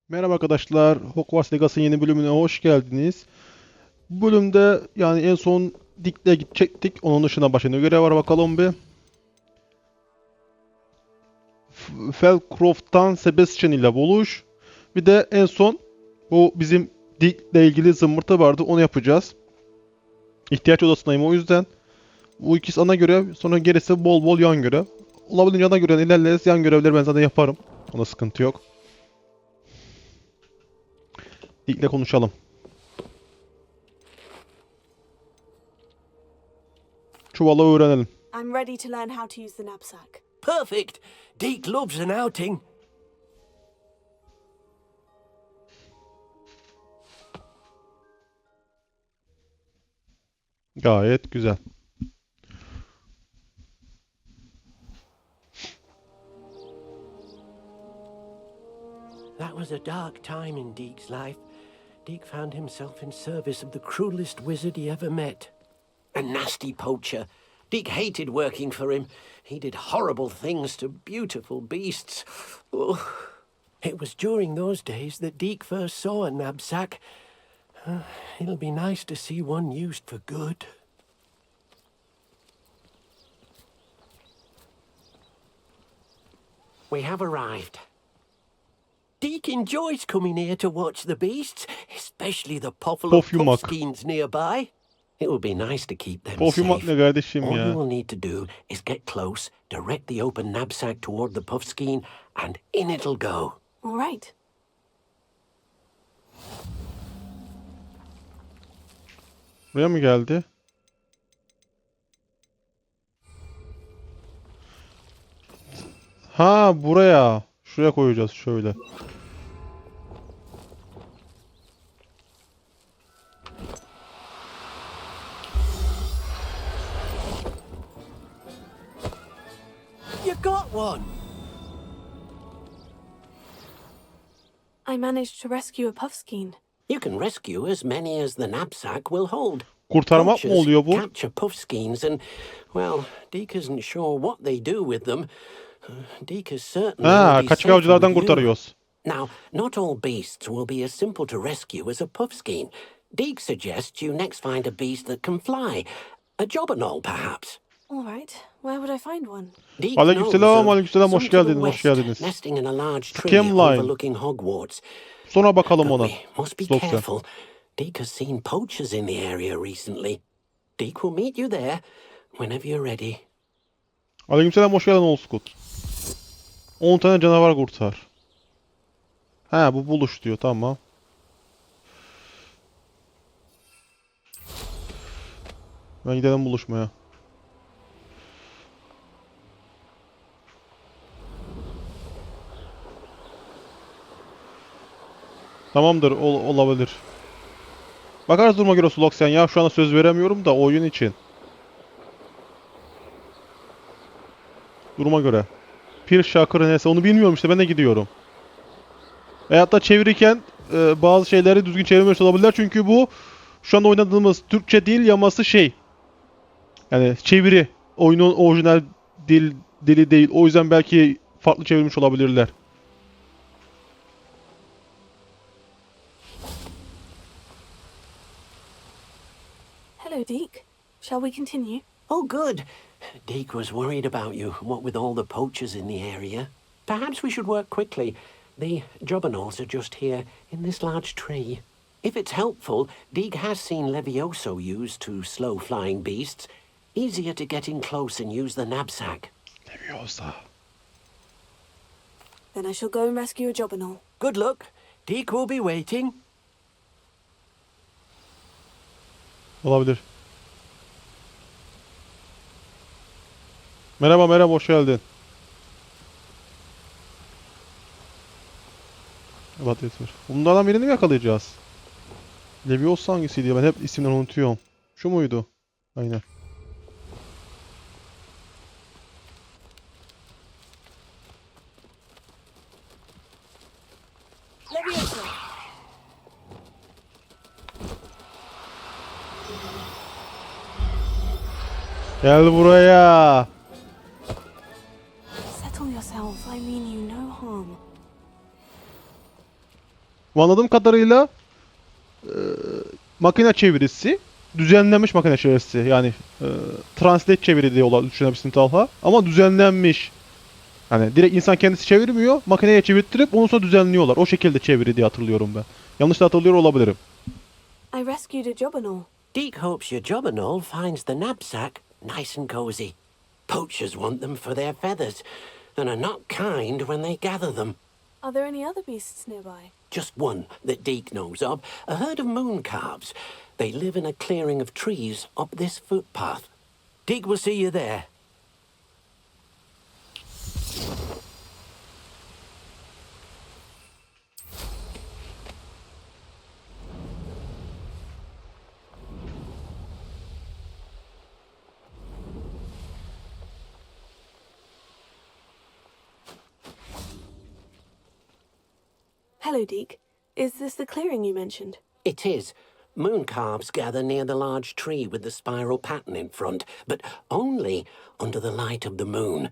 Merhaba arkadaşlar, Hogwarts Legacy'nin yeni bölümüne hoş geldiniz. Bu bölümde yani en son Dick'le gidecektik. Onun dışında başka ne görev var bakalım bir. Felcroft'tan Sebastian ile buluş. Bir de en son bu bizim Dick'le ilgili zımbırtı vardı, onu yapacağız. İhtiyaç odasındayım o yüzden. Bu ikisi ana görev, sonra gerisi bol bol yan görev. Olabildiğince ana görev ilerleriz, yan görevleri ben zaten yaparım. Ona sıkıntı yok. Dick'le konuşalım. Çuvalı öğrenelim. I'm ready to learn how to use the knapsack. Perfect. Deke loves an outing. Gayet güzel. That was a dark time in Deke's life. Deke found himself in service of the cruelest wizard he ever met. A nasty poacher. Deke hated working for him. He did horrible things to beautiful beasts. Oh. It was during those days that Deke first saw a knapsack. It'll be nice to see one used for good. We have arrived. Deke enjoys coming here to watch the beasts, especially the Pofyumak. puffskeins nearby. It would be nice to keep them Pofyumak safe. ne kardeşim All you ya? will need to do is get close, direct the open knapsack toward the puffskein, and in it'll go. All right. Buraya mı geldi? Ha buraya. Şuraya koyacağız şöyle. You got one! I managed to rescue a puffskein. You can rescue as many as the knapsack will hold. Kurtarmak mı Poachers oluyor bu? capture puffskeins and, well, Deke isn't sure what they do with them. Deke is certain Ha, they'll be kaçak safer avcılardan with you. kurtarıyoruz. Now, not all beasts will be as simple to rescue as a puffskein. Deke suggests you next find a beast that can fly. A jobberknoll, perhaps. All right. Where would I find one? Deke Aleykümselam, knows of aleykümselam, some hoş to the geldiniz, hoş west, geldiniz. nesting in a large tree Camline. overlooking Hogwarts. Sonra bakalım But ona. we must be Dosya. careful. Deke has seen poachers in the area recently. Deke will meet you there whenever you're ready. Aleykümselam, hoş geldin Olskut. 10 tane canavar kurtar. Ha bu buluş diyor, tamam. Ben gidelim buluşmaya. Tamamdır, olabilir. Bakarız duruma göre Sulok sen ya. Şu anda söz veremiyorum da oyun için. Duruma göre. Pir Şakır neyse onu bilmiyorum işte, ben de gidiyorum. Veyahut da çevirirken bazı şeyleri düzgün çevirmemiş olabilirler. Çünkü bu şu anda oynadığımız Türkçe dil yaması şey. Yani çeviri. Oyunun orijinal dili değil. O yüzden belki farklı çevirmiş olabilirler. Hello, Deke. Shall we continue? Oh, good. Deke was worried about you, what with all the poachers in the area. Perhaps we should work quickly. The jobberknolls are just here, in this large tree. If it's helpful, Deke has seen Levioso used to slow flying beasts. Easier to get in close and use the knapsack. Leviosa. Then I shall go and rescue a jobberknoll. Good luck. Deke will be waiting. Olabilir. Merhaba merhaba, hoş geldin. Evet, var. Bunlardan birini mi yakalayacağız? Leviosa hangisiydi? Ben hep isimleri unutuyorum. Şu muydu? Aynen. Leviosa! Gel buraya. Settle yourself. I mean you no harm. Anladığım kadarıyla makine çevirisi, düzenlenmiş makine çevirisi. Yani translate çeviri diye düşünebilirsin Talha. Ama düzenlenmiş. Hani direkt insan kendisi çevirmiyor, makineye çevirttirip onu sonra düzenliyorlar. O şekilde çeviri diye hatırlıyorum ben. Yanlış da hatırlıyor olabilirim. I rescued a job and all. Deke hopes your job and all finds the knapsack nice and cozy. Poachers want them for their feathers, and are not kind when they gather them. Are there any other beasts nearby? Just one that Deke knows of, a herd of moon calves. They live in a clearing of trees up this footpath. Deke will see you there. Hello, Deke. Is this the clearing you mentioned? It is. Moon calves gather near the large tree with the spiral pattern in front, but only under the light of the moon.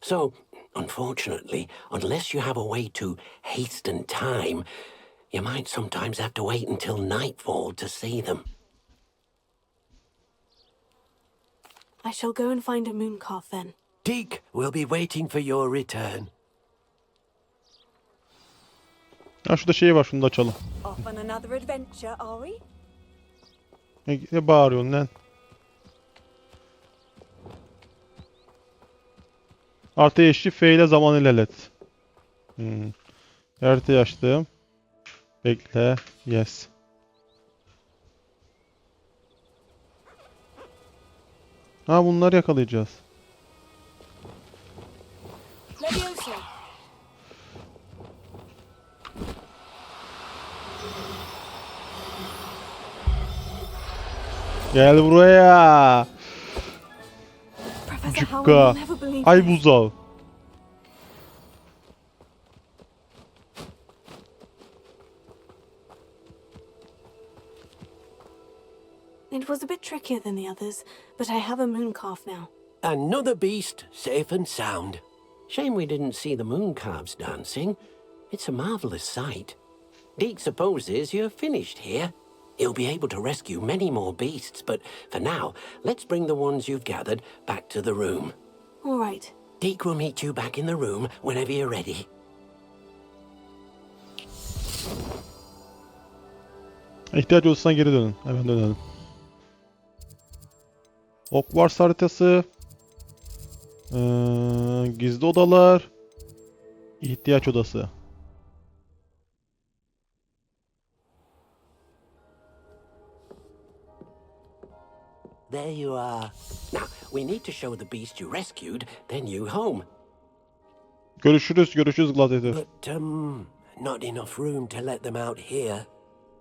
So, unfortunately, unless you have a way to hasten time, you might sometimes have to wait until nightfall to see them. I shall go and find a moon calf then. Deke will be waiting for your return. Ha şurada şey var, şunu da açalım. Off on another adventure, are we? Ne bağırıyorsun lan? Artı eşli F ile zaman ilerlet. Harita açtım. Bekle. Yes. Ha bunları yakalayacağız. Leviosa. Gel buraya. Professor Howard Cukka. will never believe Ay this. buzağı. It was a bit trickier than the others, but I have a moon calf now. Another beast, safe and sound. Shame we didn't see the moon calves dancing. It's a marvelous sight. Deke supposes you're finished here. He'll be able to rescue many more beasts, but for now, let's bring the ones you've gathered back to the room. All right. Deke will meet you back in the room whenever you're ready. İhtiyaç olursa geri dönün. Hemen dönelim. Hogwarts haritası. Gizli odalar. İhtiyaç odası. There you are. Now, we need to show the beast you rescued their new home. Görüşürüz, görüşürüz Gladiator. But, not enough room to let them out here.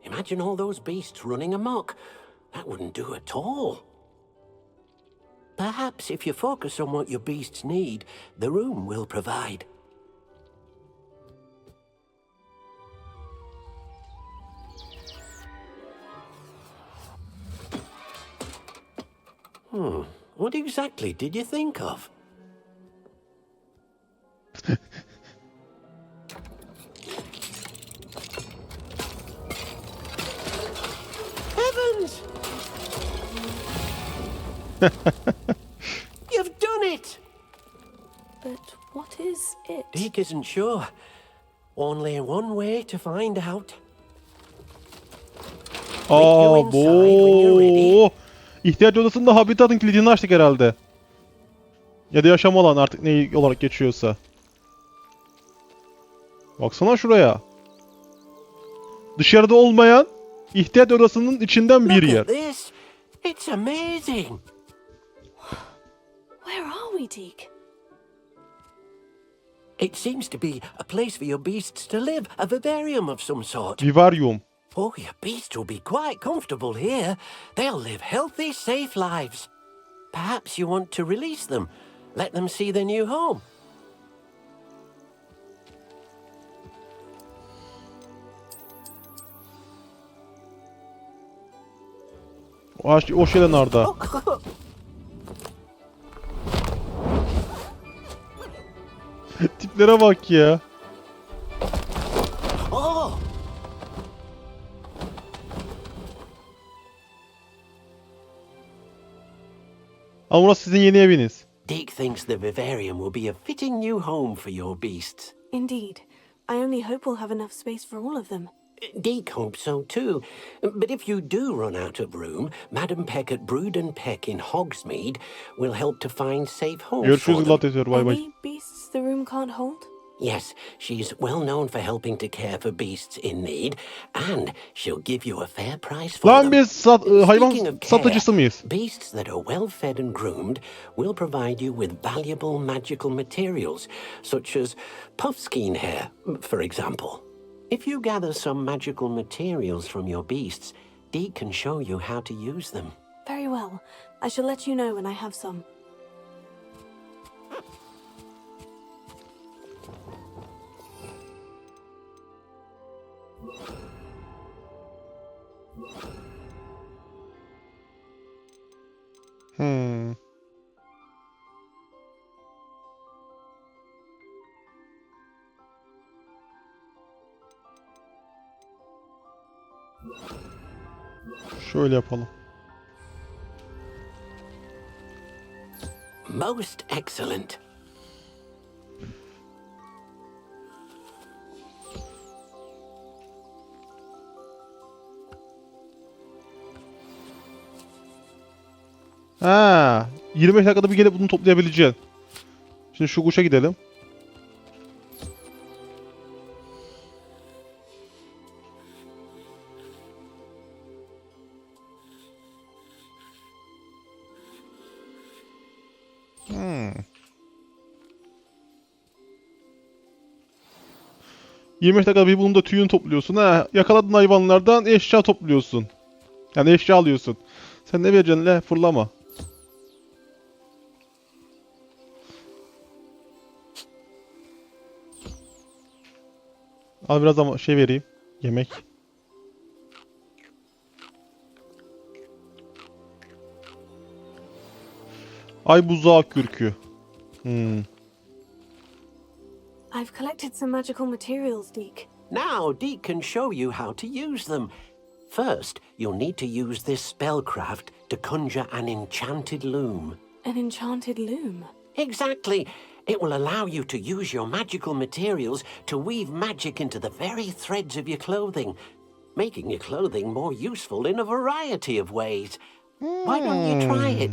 Imagine all those beasts running amok. That wouldn't do at all. Perhaps if you focus on what your beasts need, the room will provide. What exactly did you think of? Heavens! You've done it! But what is it? Deke isn't sure. Only one way to find out. Bu. İhtiyaç odasında Habitat'ın kilidini açtık herhalde. Ya da yaşam alanı artık ne olarak geçiyorsa. Baksana şuraya. Dışarıda olmayan ihtiyaç odasının içinden bir Look yer. at this. It's amazing. Where are we, Deke? It seems to be a place for your beasts to live, a vivarium of some sort. Vivarium. Oh, your beasts will be quite comfortable here. They'll live healthy, safe lives. Perhaps you want to release them. Let them see their new home. O şeyden orada. Tiplere bak ya. Oh, Ama burası sizin yeni eviniz. Deke thinks the vivarium will be a fitting new home for your beasts. Indeed. I only hope we'll have enough space for all of them. Deke hopes so too. But if you do run out of room, Madam Peck at Brood and Peck in Hogsmeade will help to find safe homes for Görüşürüz them. gladiatör. Bay bay. Any beasts the room can't hold? Yes, she's well known for helping to care for beasts in need, and she'll give you a fair price for Lan them. biz hayvan Speaking of care, satıcısı mıyız? beasts that are well fed and groomed will provide you with valuable magical materials, such as puffskein hair, for example. If you gather some magical materials from your beasts, Deke can show you how to use them. Very well. I shall let you know when I have some. Hmm. Şöyle yapalım. Most excellent. Ha, 25 dakikada bir gelip bunu toplayabileceksin. Şimdi şu kuşa gidelim. Hmm. 25 dakikada bir bunun da tüyünü topluyorsun. Ha, yakaladığın hayvanlardan eşya topluyorsun. Yani eşya alıyorsun. Sen ne vereceksin le? Fırlama. Al biraz ama şey vereyim. Yemek. Ay buzağı kürkü. Hmm. I've collected some magical materials, Deke. Now Deke can show you how to use them. First, you'll need to use this spellcraft to conjure an enchanted loom. An enchanted loom. Exactly. It will allow you to use your magical materials to weave magic into the very threads of your clothing, making your clothing more useful in a variety of ways. Why don't you try it?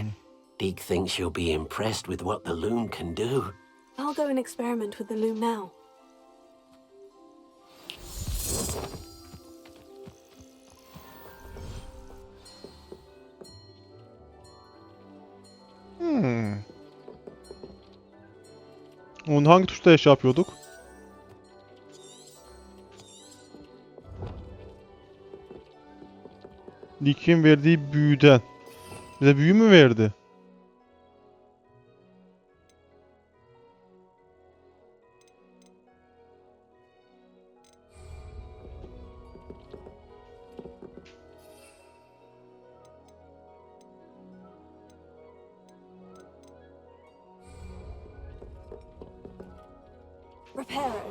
Deke thinks you'll be impressed with what the loom can do. I'll go and experiment with the loom now. Onu hangi tuşta eşya yapıyorduk? Lick'in verdiği büyüden. Bize büyü mü verdi? Reparo.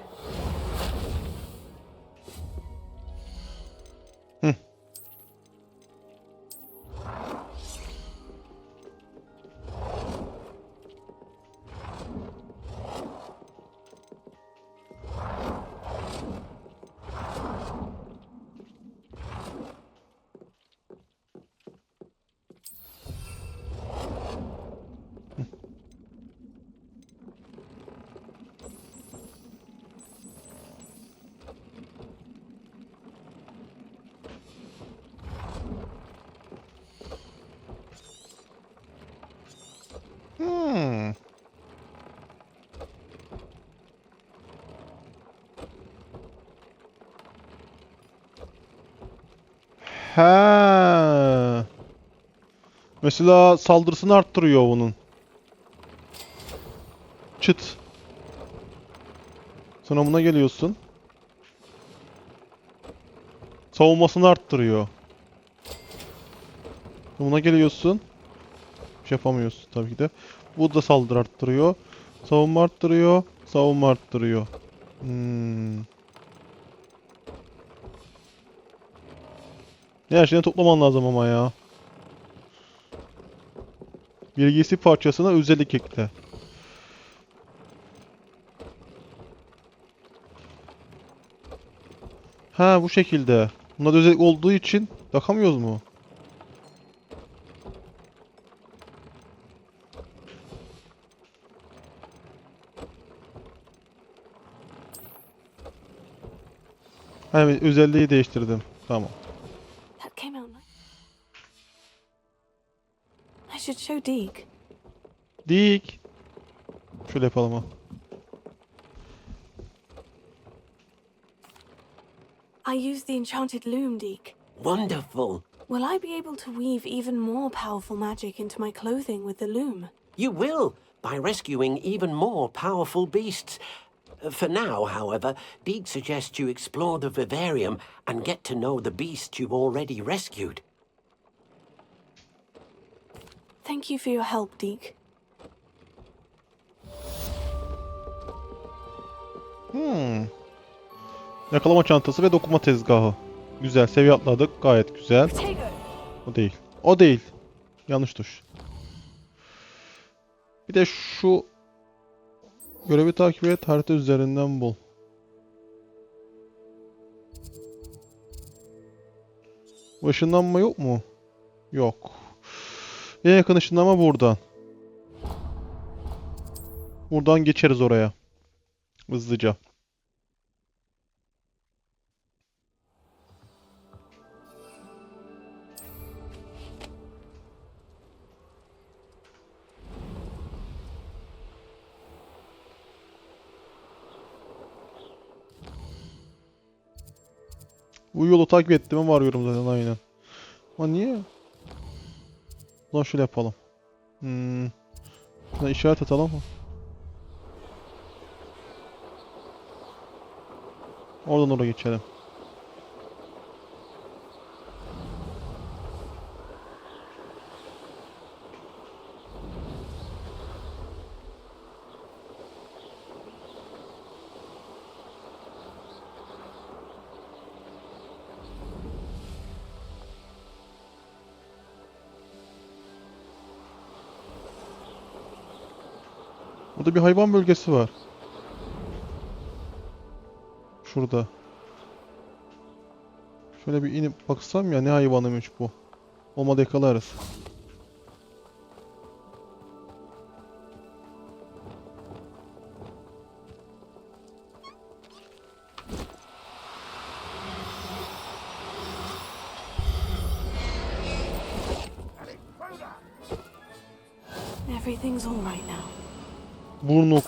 Ha. Mesela saldırısını arttırıyor bunun. Çıt. Sonra buna geliyorsun. Savunmasını arttırıyor. Buna geliyorsun. Bir şey yapamıyorsun tabii ki de. Bu da saldırı arttırıyor. Savunma arttırıyor. Savunma arttırıyor. Her şeyini toplaman lazım ama ya. Bir giysi parçasına özellik ekle. Ha, bu şekilde. Bunda da özellik olduğu için takamıyoruz mu? Ha, evet, özelliği değiştirdim. Tamam. That came out nice. I should show Deke. Dik. Şöyle yapalım ha. I used the enchanted loom, Deke. Wonderful. Will I be able to weave even more powerful magic into my clothing with the loom? You will, by rescuing even more powerful beasts. For now, however, Deke suggests you explore the vivarium and get to know the beasts you've already rescued. Thank you for your help, Deke. Yakalama çantası ve dokuma tezgahı. Güzel, seviye atladık. Gayet güzel. Potato! O değil. O değil. Yanlış tuş. Bir de şu görevi takip et, harita üzerinden bul. Bu ışınlanma yok mu? Yok. En yakın ışınlanma buradan. Buradan geçeriz oraya. Hızlıca. Bu yolu takip ettim ama arıyorum zaten aynen. Ama niye? Ulan şöyle yapalım. Şuna işaret atalım mı? Oradan oraya geçelim. Burada bir hayvan bölgesi var. Şurada. Şöyle bir inip baksam ya, ne hayvanıymış bu. Olmadı yakalarız. Everything's all right now. Burnuk.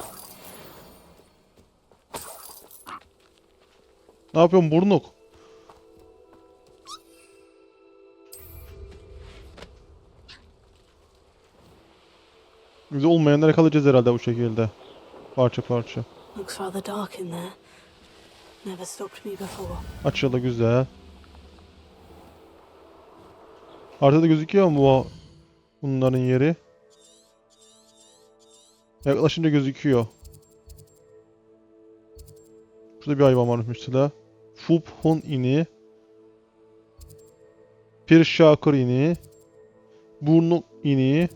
Ne yapıyorsun burnuk? Biz olmayanları kalacağız herhalde bu şekilde. Parça parça. Looks rather dark in there. Never stopped me before. Açıldı, güzel. Haritada gözüküyor mu bunların yeri? Yaklaşınca gözüküyor. Şurada bir hayvan varmış mesela. Fubhun ini. Pirşakır ini. Burnuk ini.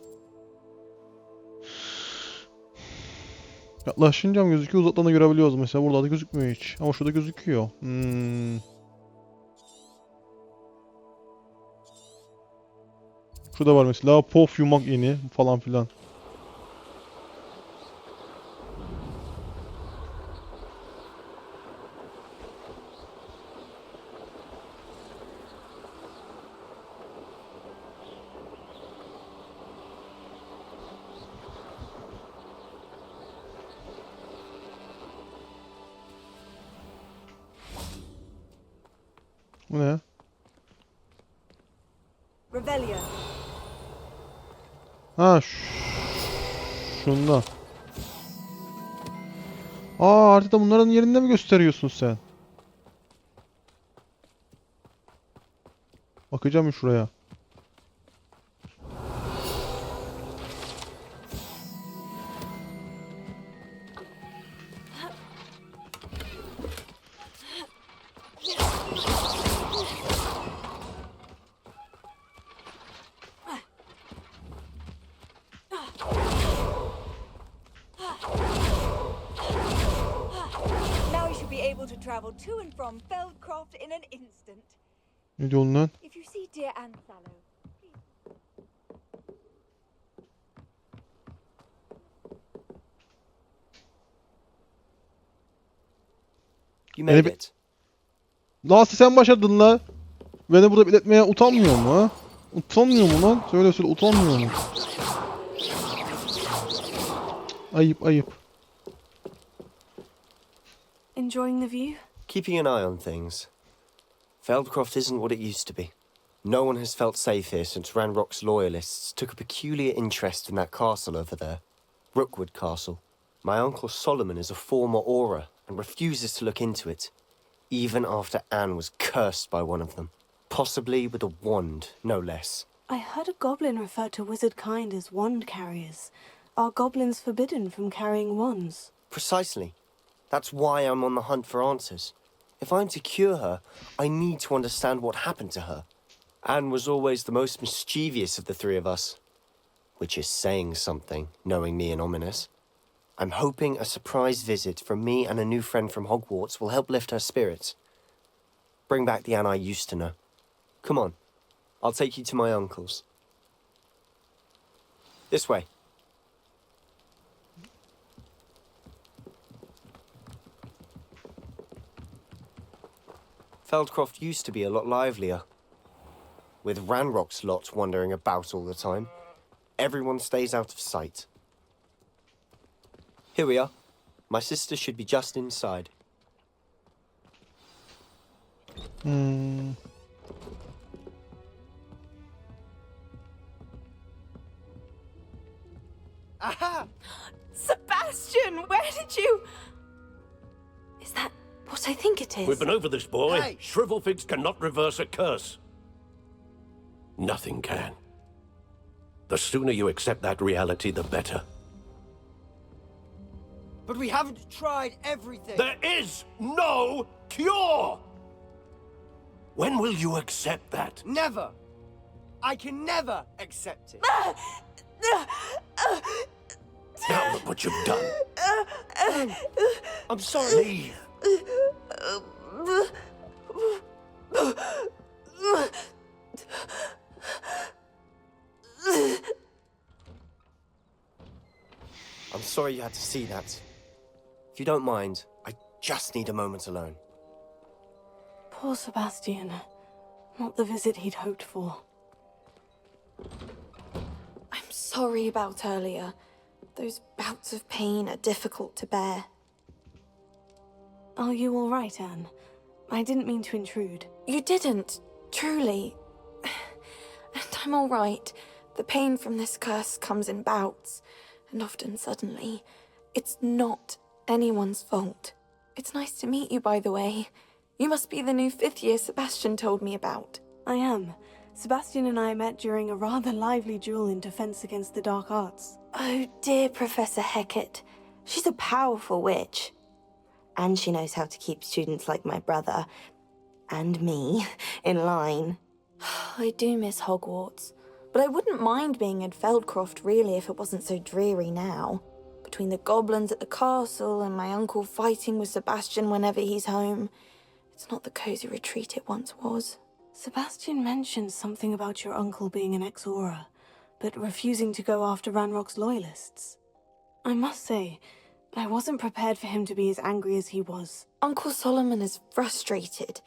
Yaklaşınca mı gözüküyor? Uzaktan da görebiliyoruz mesela. Burada da gözükmüyor hiç. Ama şurada gözüküyor. Şurada var mesela. Pof yumak ini falan filan. Bu ne? Revelio. Ha, şundan. Aa, haritada bunların yerinde mi gösteriyorsun sen? Bakacağım mı şuraya? travel to and from Feldcroft in an instant. Ne diyorsun lan? If you see dear Anne Sallow, You made Beni- it. Nasıl sen başardın la? Beni burada bekletmeye utanmıyor mu ha? Utanmıyor mu lan? Söyle söyle, utanmıyor mu? Ayıp ayıp. Enjoying the view? Keeping an eye on things. Feldcroft isn't what it used to be. No one has felt safe here since Ranrock's loyalists took a peculiar interest in that castle over there. Rookwood Castle. My uncle Solomon is a former Auror and refuses to look into it, even after Anne was cursed by one of them. Possibly with a wand, no less. I heard a goblin refer to wizard kind as wand carriers. Are goblins forbidden from carrying wands? Precisely. That's why I'm on the hunt for answers. If I'm to cure her, I need to understand what happened to her. Anne was always the most mischievous of the three of us. Which is saying something, knowing me and ominous. I'm hoping a surprise visit from me and a new friend from Hogwarts will help lift her spirits. Bring back the Anne I used to know. Come on, I'll take you to my uncle's. This way. Feldcroft used to be a lot livelier. With Ranrock's lot wandering about all the time, everyone stays out of sight. Here we are. My sister should be just inside. aha! Sebastian, where did you? Is that what I think it is? We've been over this, boy. Hey! Shrivelfigs cannot reverse a curse. Nothing can. The sooner you accept that reality, the better. But we haven't tried everything. There is no cure! When will you accept that? Never. I can never accept it. Now look what you've done. I'm sorry. Leave. I'm sorry you had to see that. If you don't mind, I just need a moment alone. Poor Sebastian. Not the visit he'd hoped for. I'm sorry about earlier. Those bouts of pain are difficult to bear. Are you all right, Anne? I didn't mean to intrude. You didn't, truly. And I'm all right. The pain from this curse comes in bouts, and often suddenly. It's not anyone's fault. It's nice to meet you, by the way. You must be the new 5th year Sebastian told me about. I am. Sebastian and I met during a rather lively duel in defense against the dark arts. Oh, dear Professor Hecat. She's a powerful witch. And she knows how to keep students like my brother, and me, in line. I do miss Hogwarts, but I wouldn't mind being in Feldcroft really if it wasn't so dreary now. Between the goblins at the castle and my uncle fighting with Sebastian whenever he's home, it's not the cozy retreat it once was. Sebastian mentioned something about your uncle being an ex-Auror, but refusing to go after Ranrock's loyalists. I must say, I wasn't prepared for him to be as angry as he was. Uncle Solomon is frustrated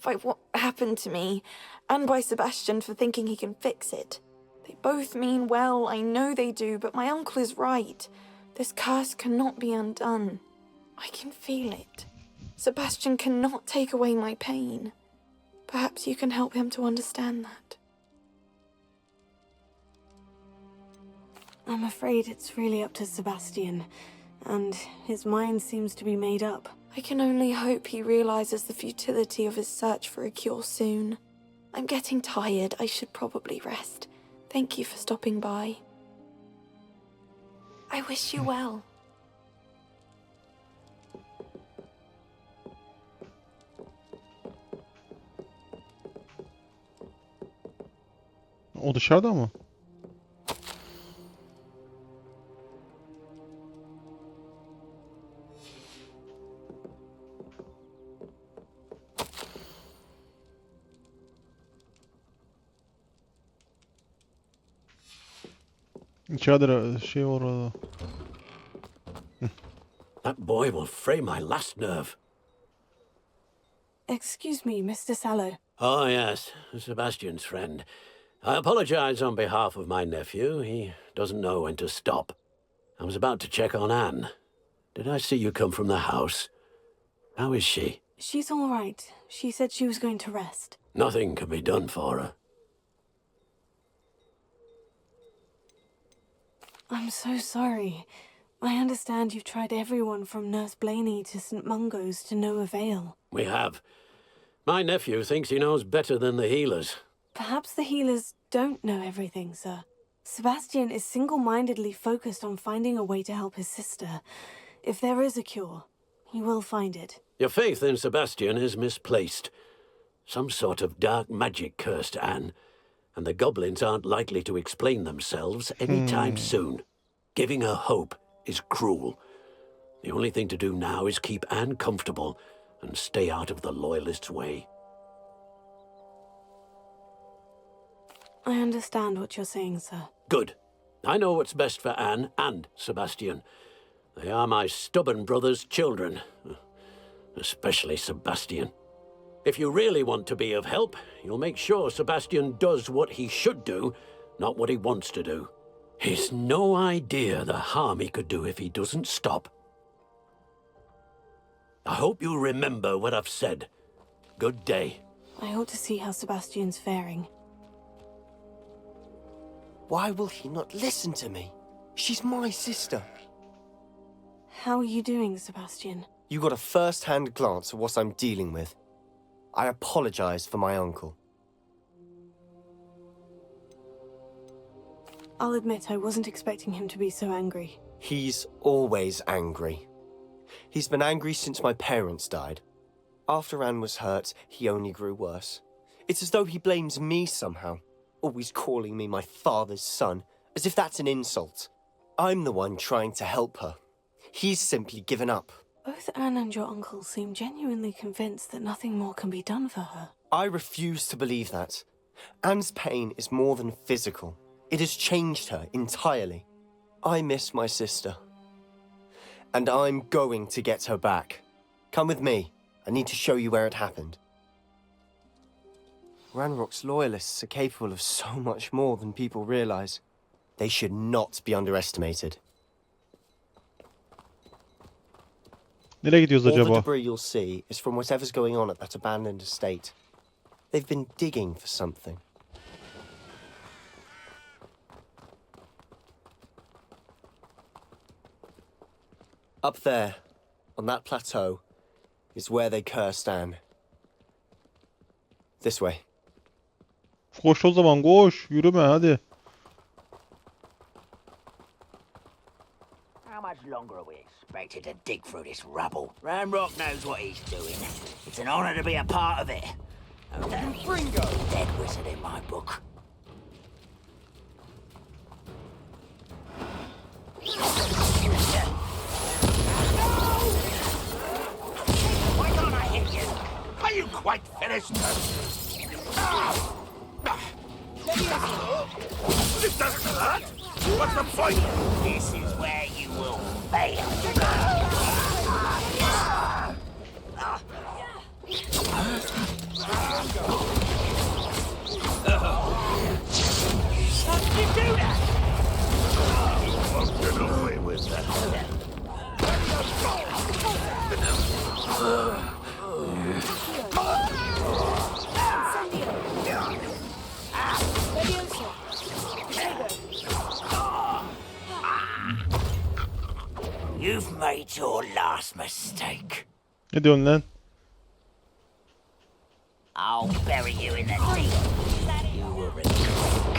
by what happened to me, and by Sebastian for thinking he can fix it. They both mean well, I know they do, but my uncle is right. This curse cannot be undone. I can feel it. Sebastian cannot take away my pain. Perhaps you can help him to understand that. I'm afraid it's really up to Sebastian, and his mind seems to be made up. I can only hope he realizes the futility of his search for a cure soon. I'm getting tired. I should probably rest. Thank you for stopping by. I wish you well. O dışarıda mı? İçeride şey orada. That boy will fray my last nerve. Excuse me, Mr. Sallow. Oh, yes, Sebastian's friend. I apologize on behalf of my nephew. He doesn't know when to stop. I was about to check on Anne. Did I see you come from the house? How is she? She's all right. She said she was going to rest. Nothing can be done for her. I'm so sorry. I understand you've tried everyone from Nurse Blaney to St. Mungo's to no avail. We have. My nephew thinks he knows better than the healers. Perhaps the healers don't know everything, sir. Sebastian is single-mindedly focused on finding a way to help his sister. If there is a cure, he will find it. Your faith in Sebastian is misplaced. Some sort of dark magic cursed Anne, and the goblins aren't likely to explain themselves anytime soon. Giving her hope is cruel. The only thing to do now is keep Anne comfortable and stay out of the Loyalists' way. I understand what you're saying, sir. Good. I know what's best for Anne and Sebastian. They are my stubborn brother's children. Especially Sebastian. If you really want to be of help, you'll make sure Sebastian does what he should do, not what he wants to do. He's no idea the harm he could do if he doesn't stop. I hope you remember what I've said. Good day. I ought to see how Sebastian's faring. Why will he not listen to me? She's my sister. How are you doing, Sebastian? You got a first-hand glance at what I'm dealing with. I apologize for my uncle. I'll admit I wasn't expecting him to be so angry. He's always angry. He's been angry since my parents died. After Anne was hurt, he only grew worse. It's as though he blames me somehow, always calling me my father's son, as if that's an insult. I'm the one trying to help her. He's simply given up. Both Anne and your uncle seem genuinely convinced that nothing more can be done for her. I refuse to believe that. Anne's pain is more than physical. It has changed her entirely. I miss my sister. And I'm going to get her back. Come with me. I need to show you where it happened. Ranrock's Loyalists are capable of so much more than people realize. They should not be underestimated. Nereye gidiyoruz All the acaba? debris you'll see is from whatever's going on at that abandoned estate. They've been digging for something. Up there, on that plateau, is where they cursed Anne. This way. Koş o zaman koş. Yürüme hadi. How much longer are we expected to dig through this rubble? Ranrock knows what he's doing. It's an honor to be a part of it. Oh, damn, Gringo! dead wizard in my book. Why can't I hit you? Are you quite finished? This doesn't hurt. What's the point? This is where you will fail. How did you do that? You won't get away with that. You've made your last mistake. Ne diyorsun lan? I'll bury you in the deep. You were a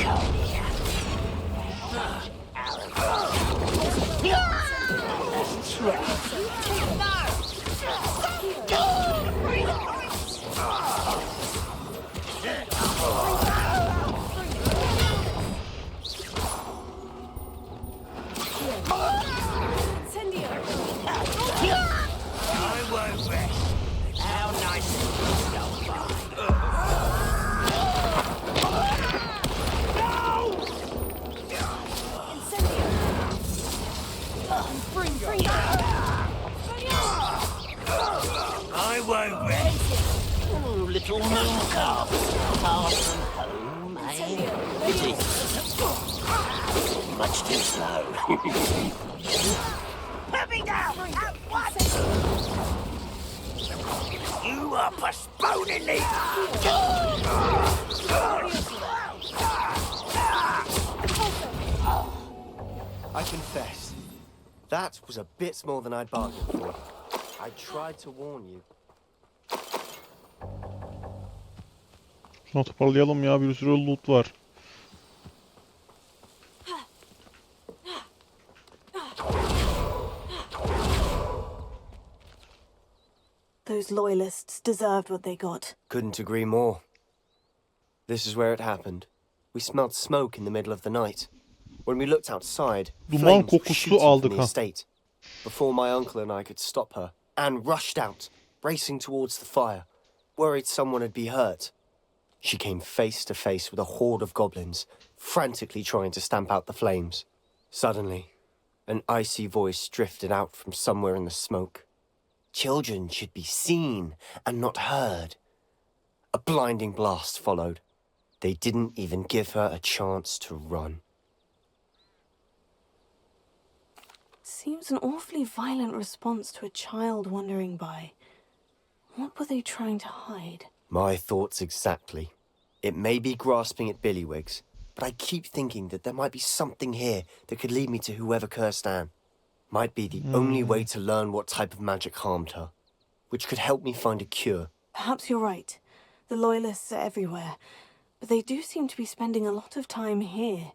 come here. I won't rest. How nice of you to go by. Far from home, eh? It is. Much too slow. Put me down at once! You are postponing me! I confess, that was a bit more than I'd bargained for. I tried to warn you. Şunu toparlayalım ya, bir sürü loot var. Those loyalists deserved what they got. Couldn't agree more. This is where it happened. We smelled smoke in the middle of the night. When we looked outside, Duman flames were kokusu shooting aldık from the ha. estate. Before my uncle and I could stop her, Anne rushed out, racing towards the fire, worried someone had been hurt. She came face to face with a horde of goblins, frantically trying to stamp out the flames. Suddenly, an icy voice drifted out from somewhere in the smoke. Children should be seen and not heard. A blinding blast followed. They didn't even give her a chance to run. Seems an awfully violent response to a child wandering by. What were they trying to hide? My thoughts exactly. It may be grasping at Billywigs, but I keep thinking that there might be something here that could lead me to whoever cursed Anne. Might be the only way to learn what type of magic harmed her, which could help me find a cure. Perhaps you're right. The loyalists are everywhere, but they do seem to be spending a lot of time here,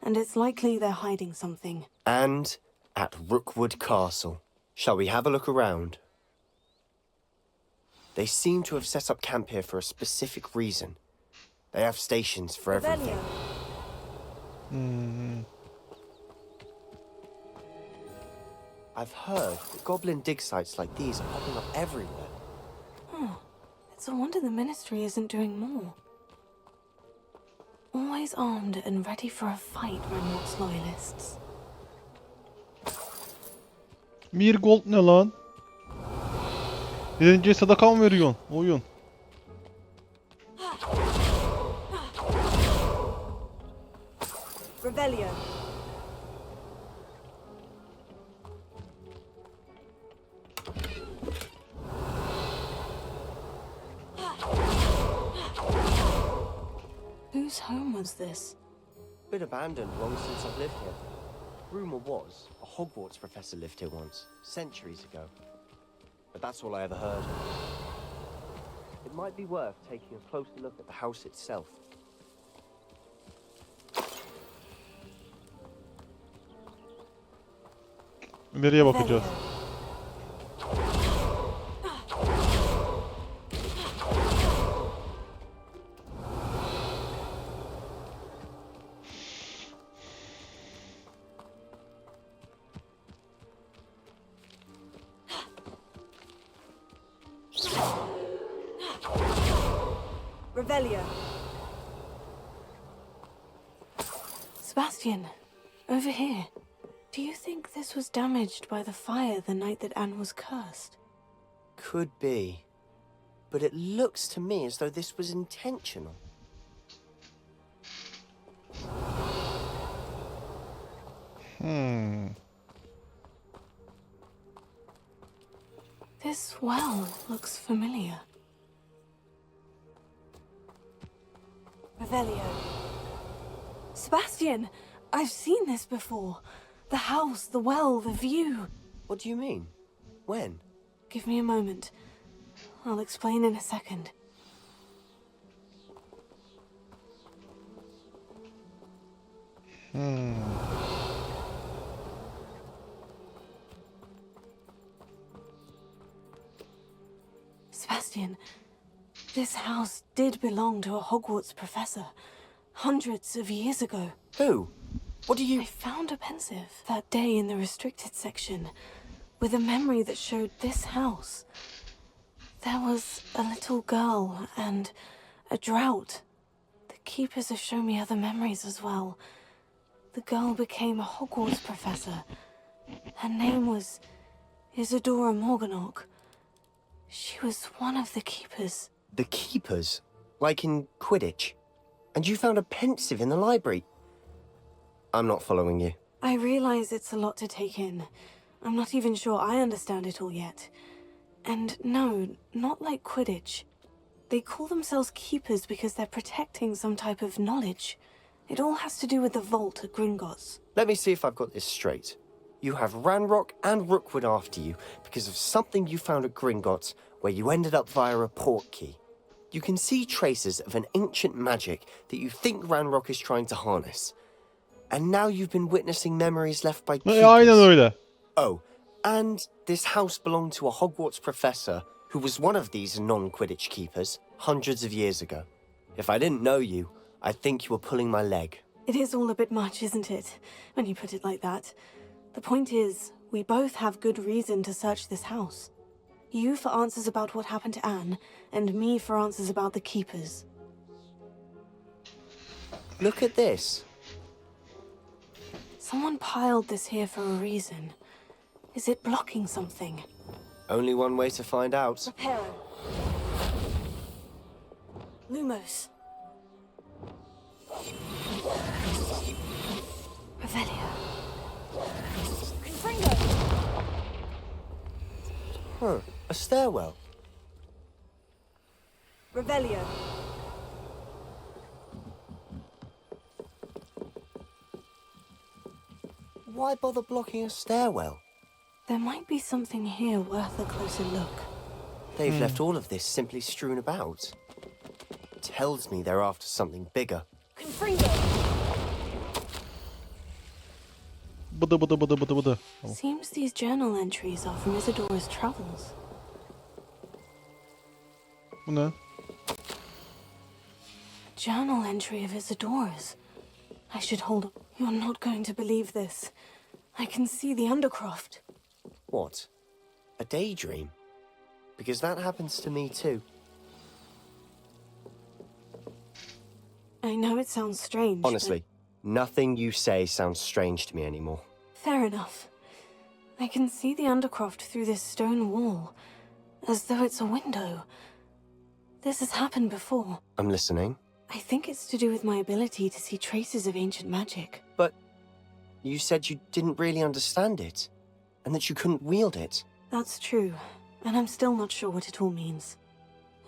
and it's likely they're hiding something. And at Rookwood Castle. Shall we have a look around? They seem to have set up camp here for a specific reason. They have stations for everything. I've heard that goblin dig sites like these are popping up everywhere. It's a wonder the Ministry isn't doing more. Always armed and ready for a fight, Renwark's loyalists. Bir gold ne lan? Dilenciye sadaka mı veriyorsun? Oyun. Revelio. Whose home was this? Been abandoned long since I've lived here. Rumor was a Hogwarts professor lived here once, centuries ago. But that's all I ever heard. It might be worth taking a closer look at the house itself. Nereye bakacağız? Revelio. Sebastian, over here. Do you think this was damaged by the fire the night that Anne was cursed? Could be. But it looks to me as though this was intentional. This well looks familiar. Revelio. Sebastian, I've seen this before. The house, the well, the view. What do you mean? When? Give me a moment. I'll explain in a second. Sebastian, this house did belong to a Hogwarts professor, hundreds of years ago. Who? What do you... I found a pensive that day in the restricted section, with a memory that showed this house. There was a little girl and a drought. The keepers have shown me other memories as well. The girl became a Hogwarts professor. Her name was Isadora Morganach. She was one of the keepers. The keepers, like in Quidditch. And you found a pensive in the library. I'm not following you. I realize it's a lot to take in. I'm not even sure I understand it all yet. And no, not like Quidditch. They call themselves keepers because they're protecting some type of knowledge. It all has to do with the vault at Gringotts. Let me see if I've got this straight. You have Ranrock and Rookwood after you because of something you found at Gringotts where you ended up via a port key. You can see traces of an ancient magic that you think Ranrock is trying to harness. And now you've been witnessing memories left by keepers. Aynen öyle. Oh, and this house belonged to a Hogwarts professor who was one of these non-Quidditch keepers hundreds of years ago. If I didn't know you, I'd think you were pulling my leg. It is all a bit much, isn't it, when you put it like that? The point is, we both have good reason to search this house. You for answers about what happened to Anne, and me for answers about the keepers. Look at this. Someone piled this here for a reason. Is it blocking something? Only one way to find out. Reparo. Lumos. Revelio. Confringo. Huh, a stairwell. Revelio. Why bother blocking a stairwell? There might be something here worth a closer look. They've left all of this simply strewn about. Tells me they're after something bigger. Confringo. Bıdı bıdı bıdı bıdı bıdı. Tamam. Seems these journal entries are from Isadora's travels. Bu ne? Journal entry of Isadora's. I should hold up. You're not going to believe this. I can see the Undercroft. What? A daydream? Because that happens to me too. I know it sounds strange. but- Honestly, nothing you say sounds strange to me anymore. Fair enough. I can see the Undercroft through this stone wall, as though it's a window. This has happened before. I'm listening. I think it's to do with my ability to see traces of ancient magic. But you said you didn't really understand it, and that you couldn't wield it. That's true, and I'm still not sure what it all means.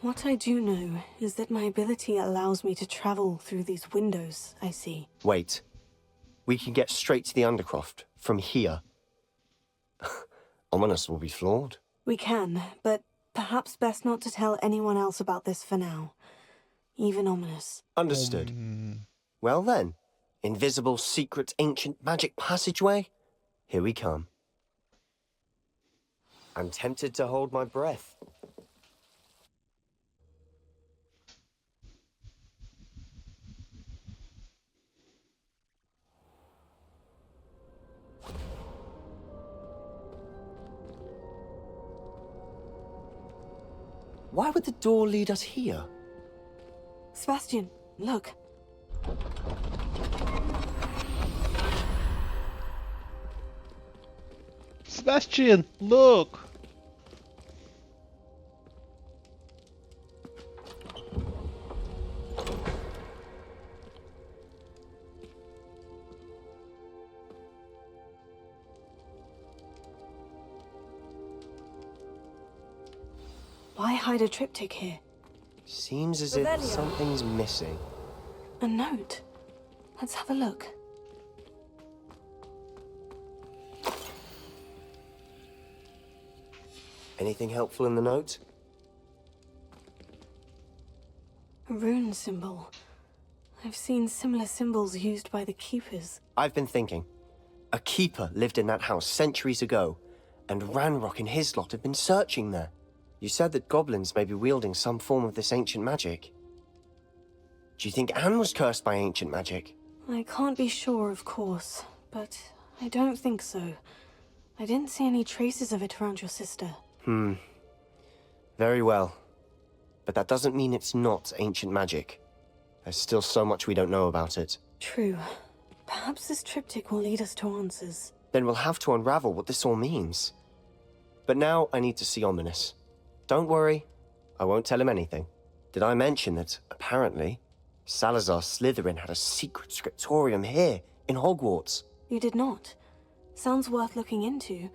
What I do know is that my ability allows me to travel through these windows I see. Wait. We can get straight to the Undercroft from here. Ominous will be flawed. We can, but perhaps best not to tell anyone else about this for now. Even Ominous. Understood. Well then, invisible, secret, ancient magic passageway, here we come. I'm tempted to hold my breath. Why would the door lead us here? Sebastian, look. Sebastian, look. Why hide a triptych here? Seems as if Revelio. something's missing. A note. Let's have a look. Anything helpful in the note? A rune symbol. I've seen similar symbols used by the keepers. I've been thinking. A keeper lived in that house centuries ago, and Ranrock and his lot have been searching there. You said that goblins may be wielding some form of this ancient magic. Do you think Anne was cursed by ancient magic? I can't be sure, of course, but I don't think so. I didn't see any traces of it around your sister. Very well. But that doesn't mean it's not ancient magic. There's still so much we don't know about it. True. Perhaps this triptych will lead us to answers. Then we'll have to unravel what this all means. But now I need to see Ominous. Don't worry, I won't tell him anything. Did I mention that, apparently, Salazar Slytherin had a secret scriptorium here, in Hogwarts? You did not. Sounds worth looking into.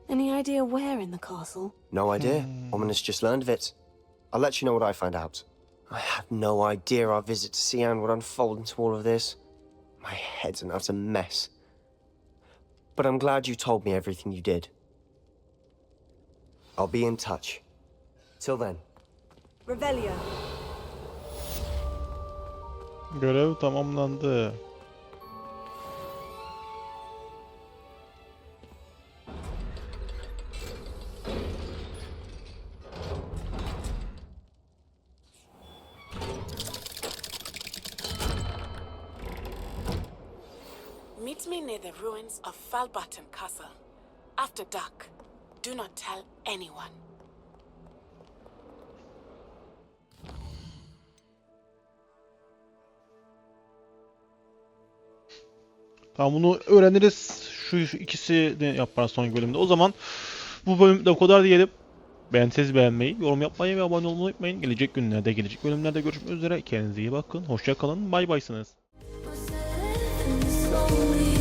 Any idea where in the castle? No idea. Ominous just learned of it. I'll let you know what I find out. I had no idea our visit to Cian would unfold into all of this. My head's an utter mess. But I'm glad you told me everything you did. I'll be in touch. Till then. Revelio. Görev tamamlandı. Meet me near the ruins of Falbottom Castle. After dark. Do not tell anyone. Tamam, bunu öğreniriz. Şu ikisi de yaparız sonraki bölümde. O zaman bu bölümde o kadar diyelim. Beğenseniz beğenmeyi, yorum yapmayı ve abone olmayı unutmayın. Gelecek günlerde, gelecek bölümlerde görüşmek üzere. Kendinize iyi bakın. Hoşça kalın. Bay baysınız. Slowly